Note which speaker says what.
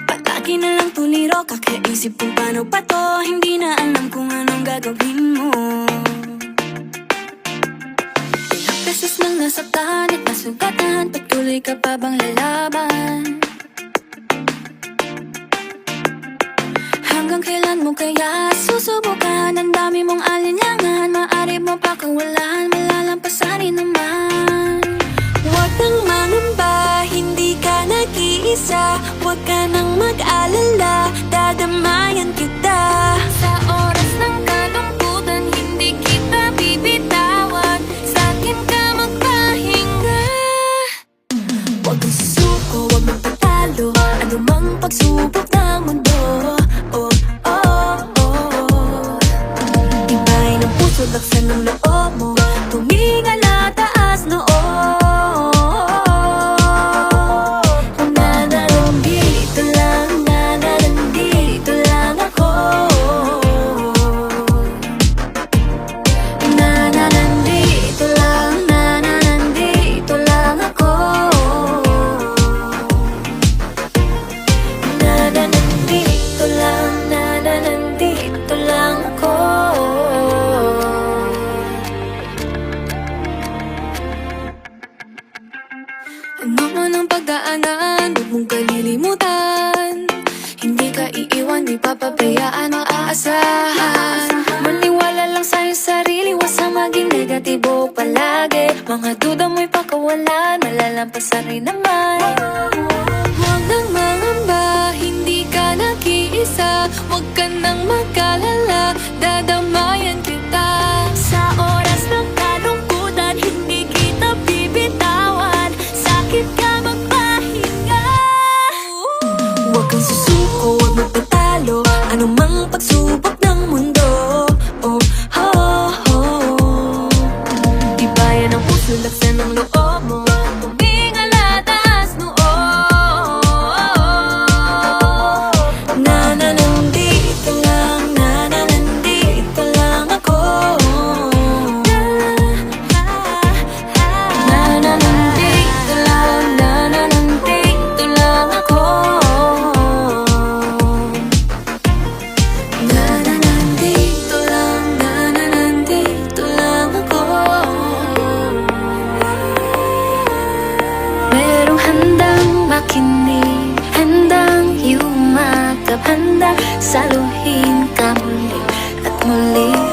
Speaker 1: Palagi na lang tuliro, kakaisip kung paano pa to. Hindi na alam kung anong gagawin mo. Ilang beses nang nasaktan at nasugatan, patuloy ka pa bang lalaban? Hanggang kailan mo kaya susubukan? Ang dami mong alinlangan, maaari mo pa kawalan, malalampasan rin naman. Huwag nang mangamba, hindi ka nag-iisa. Huwag ka nang mag-alala, dadamayan kita. Sa oras ng kalungkutan, hindi kita bibitawan. Sa'kin ka magpahinga. Huwag kang susuko, huwag mong patalo, anumang pagsubok ng mundo. Laksan ng loob mo, tumingala taas noo. Nandito lang, nandito lang ako. Nandito lang, nandito lang ako. Nandito lang, nandito lang ako. Ano man ang pagdaanan, huwag mong kalilimutan. Hindi ka iiwan, di papabayaan o aasahan. Maniwala lang sa iyong sarili, huwag sa maging negatibo palagi. Mga duda mo'y pakawalan, malalampasan rin naman. Huwag nang mangamba, hindi ka nag-iisa. Huwag ka nang mag-alala, dadamayan kita. Sa oras ng kalungkutan, hindi kita bibitawan. Sakit ka magpahinga. Huwag kang susuko, huwag magpatalo, anumang pagsubok ng mundo. Tibayan ang puso, laksan ng loob mo, tumingala taas noo. Nandito lang, nandito lang ako. Nandito lang, nandito lang ako. Nandito lang, nandito lang ako. Merong handang makinig, handang yumakap, handang saluhin ka muli at muli.